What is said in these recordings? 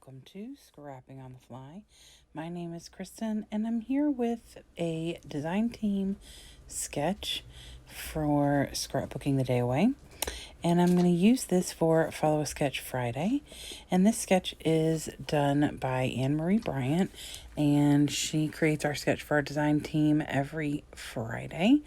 welcome to Scrapping on the Fly. My name is Kristen, and I'm here with a design team sketch for scrapbooking the day away. And I'm going to use this for Follow a Sketch Friday. And this sketch is done by Anne Marie Bryant, and she creates our sketch for our design team every Friday.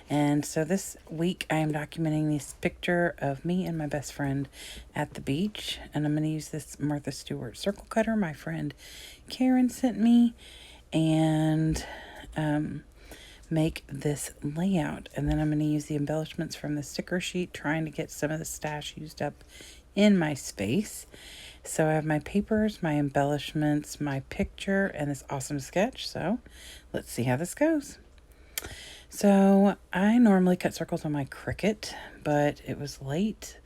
And so this week I am documenting this picture of me and my best friend at the beach. And I'm going to use this Martha Stewart circle cutter my friend Karen sent me, and make this layout. And then I'm going to use the embellishments from the sticker sheet, trying to get some of the stash used up in my space. So I have my papers, my embellishments, my picture, and this awesome sketch. So let's see how this goes. So I normally cut circles on my Cricut, but it was late.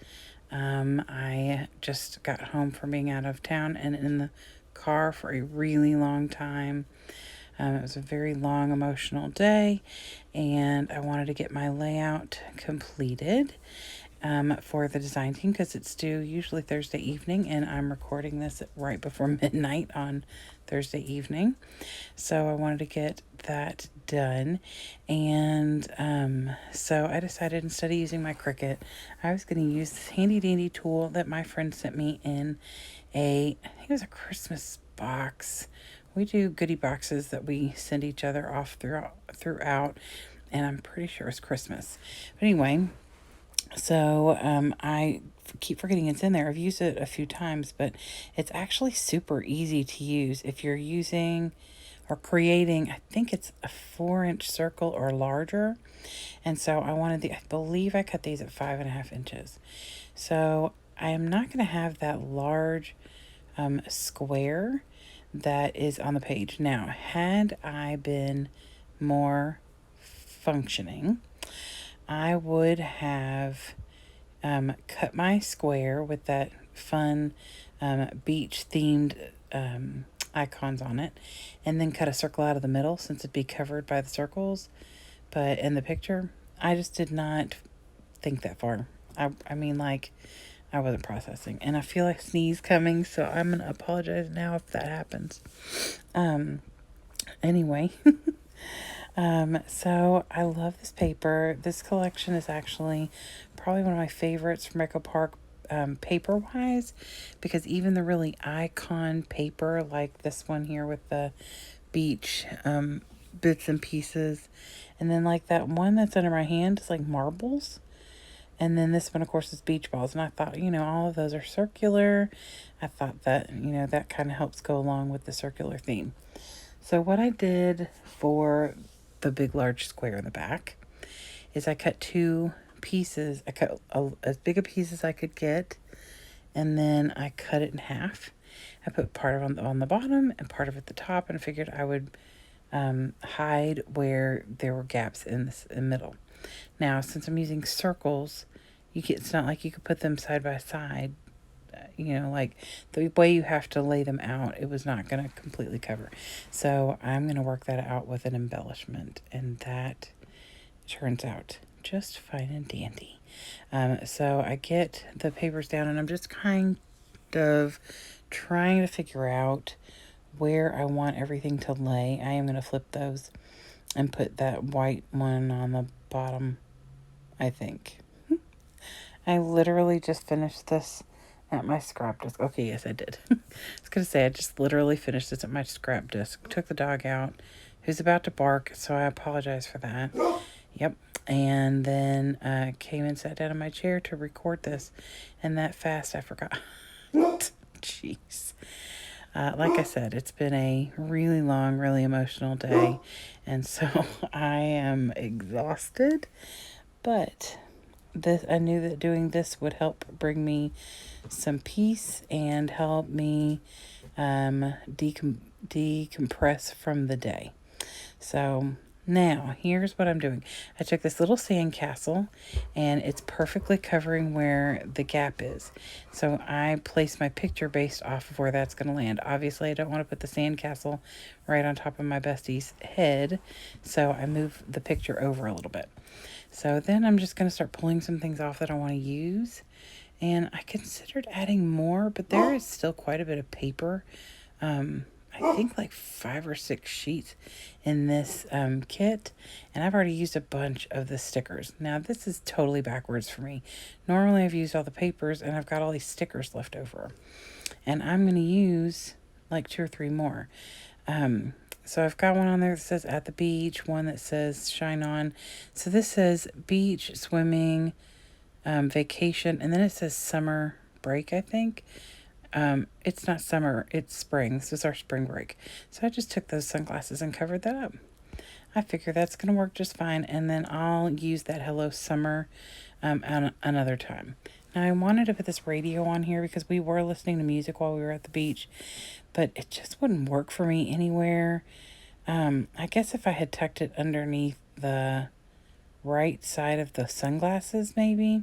I just got home from being out of town and in the car for a really long time. It was a very long, emotional day, and I wanted to get my layout completed for the design team because it's due usually Thursday evening, and I'm recording this right before midnight on Thursday evening. So I wanted to get that done, and so I decided instead of using my Cricut, I was going to use this handy dandy tool that my friend sent me in I think it was a Christmas box. We do goodie boxes that we send each other off throughout, and I'm pretty sure it's Christmas. But anyway, so I keep forgetting it's in there. I've used it a few times, but it's actually super easy to use if you're using or creating, I think it's a 4-inch circle or larger. And so I believe I cut these at 5.5 inches. So I am not going to have that large square that is on the page. Now, had I been more functioning, I would have cut my square with that fun beach themed icons on it, and then cut a circle out of the middle since it'd be covered by the circles. But in the picture, I just did not think that far. I mean, like, I wasn't processing, and I feel like sneeze coming, so I'm gonna apologize now if that happens. Anyway, so I love this paper. This collection is actually probably one of my favorites from Echo Park, paper wise, because even the really icon paper like this one here with the beach bits and pieces, and then like that one that's under my hand is like marbles. And then this one, of course, is beach balls. And I thought, all of those are circular. I thought that, that kind of helps go along with the circular theme. So what I did for the big, large square in the back is I cut 2 pieces. I cut as big a piece as I could get. And then I cut it in half. I put part of it on the bottom and part of it at the top. And I figured I would hide where there were gaps in the middle. Now, since I'm using circles, it's not like you could put them side by side. Like the way you have to lay them out, it was not going to completely cover. So I'm going to work that out with an embellishment, and that turns out just fine and dandy. So I get the papers down, and I'm just kind of trying to figure out where I want everything to lay. I am going to flip those and put that white one on the bottom, I think. I literally just finished this at my scrap desk. Okay, yes, I did. I was going to say, I just literally finished this at my scrap desk. Took the dog out, who's about to bark, so I apologize for that. Yep. And then came and sat down in my chair to record this. And that fast, I forgot. Jeez. Like I said, it's been a really long, really emotional day. And so I am exhausted. But I knew that doing this would help bring me some peace and help me decompress from the day. So now, here's what I'm doing. I took this little sandcastle, and it's perfectly covering where the gap is. So I placed my picture based off of where that's going to land. Obviously, I don't want to put the sandcastle right on top of my bestie's head, so I move the picture over a little bit. So then I'm just going to start pulling some things off that I want to use. And I considered adding more, but there is still quite a bit of paper. I think like 5 or 6 sheets in this kit, and I've already used a bunch of the stickers. Now this is totally backwards for me. Normally I've used all the papers and I've got all these stickers left over, and I'm going to use like 2 or 3 more. So I've got one on there that says at the beach, one that says shine on. So this says beach, swimming, vacation, and then it says summer break, I think. It's not summer, it's spring. This is our spring break. So I just took those sunglasses and covered that up. I figure that's going to work just fine, and then I'll use that Hello Summer another time. Now, I wanted to put this radio on here because we were listening to music while we were at the beach, but it just wouldn't work for me anywhere. I guess if I had tucked it underneath the right side of the sunglasses, maybe,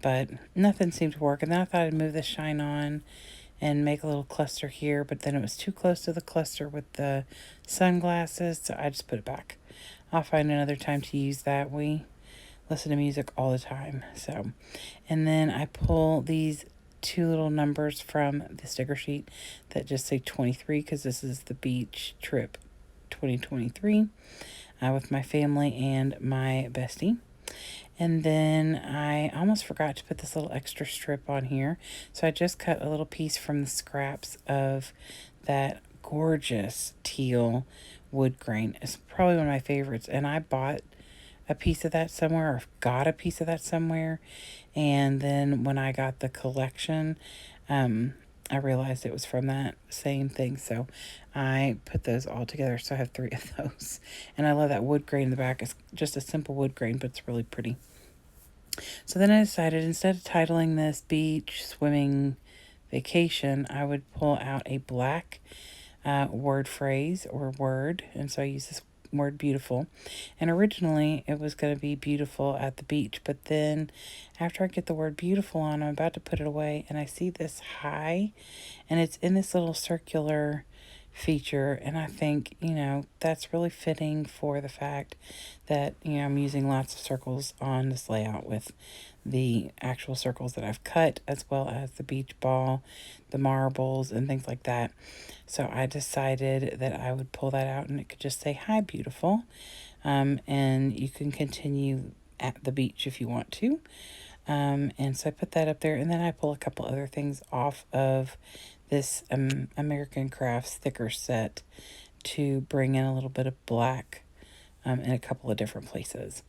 but nothing seemed to work. And then I thought I'd move the shine on and make a little cluster here, but then it was too close to the cluster with the sunglasses, so I just put it back. I'll find another time to use that. We listen to music all the time. So, and then I pull these 2 little numbers from the sticker sheet that just say 23, because this is the beach trip 2023 with my family and my bestie. And then I almost forgot to put this little extra strip on here. So I just cut a little piece from the scraps of that gorgeous teal wood grain. It's probably one of my favorites. And I bought a piece of that somewhere, or got a piece of that somewhere. And then when I got the collection, I realized it was from that same thing. So I put those all together. So I have 3 of those. And I love that wood grain in the back. It's just a simple wood grain, but it's really pretty. So then I decided, instead of titling this beach, swimming, vacation, I would pull out a black word phrase or word. And so I use this word beautiful. And originally it was going to be beautiful at the beach. But then after I get the word beautiful on, I'm about to put it away, and I see this high, and it's in this little circular feature, and I think, that's really fitting for the fact that, I'm using lots of circles on this layout with the actual circles that I've cut, as well as the beach ball, the marbles, and things like that. So I decided that I would pull that out, and it could just say, hi, beautiful. And you can continue at the beach if you want to. And so I put that up there, and then I pull a couple other things off of this American Crafts thicker set to bring in a little bit of black in a couple of different places,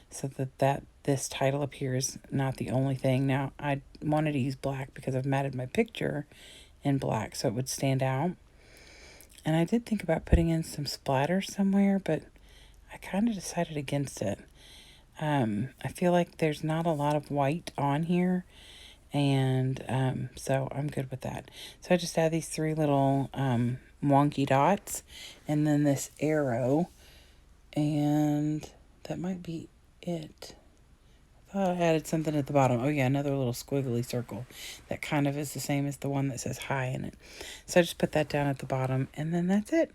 so that this title appears not the only thing. Now, I wanted to use black because I've matted my picture in black so it would stand out. And I did think about putting in some splatter somewhere, but I kind of decided against it. I feel like there's not a lot of white on here, and so I'm good with that. So I just add these 3 little wonky dots, and then this arrow, and that might be it. I thought I added something at the bottom. Oh yeah, another little squiggly circle that kind of is the same as the one that says hi in it. So I just put that down at the bottom, and then that's it.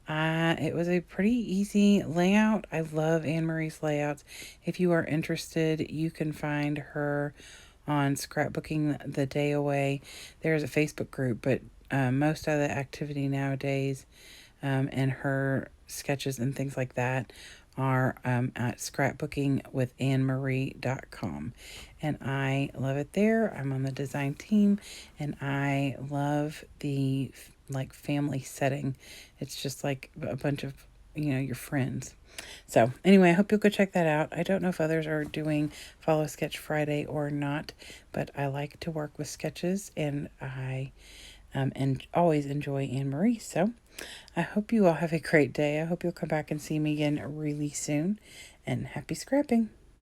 It was a pretty easy layout. I love Anne Marie's layouts. If you are interested, you can find her on Scrapbooking the Day Away. There's a Facebook group, but most of the activity nowadays and her sketches and things like that are at scrapbookingwithanemarie.com, and I love it there. I'm on the design team, and I love the family setting. It's just like a bunch of your friends. So anyway, I hope you'll go check that out. I don't know if others are doing Follow Sketch Friday or not, but I like to work with sketches, and I and always enjoy Anne Marie. So I hope you all have a great day. I hope you'll come back and see me again really soon, and happy scrapping.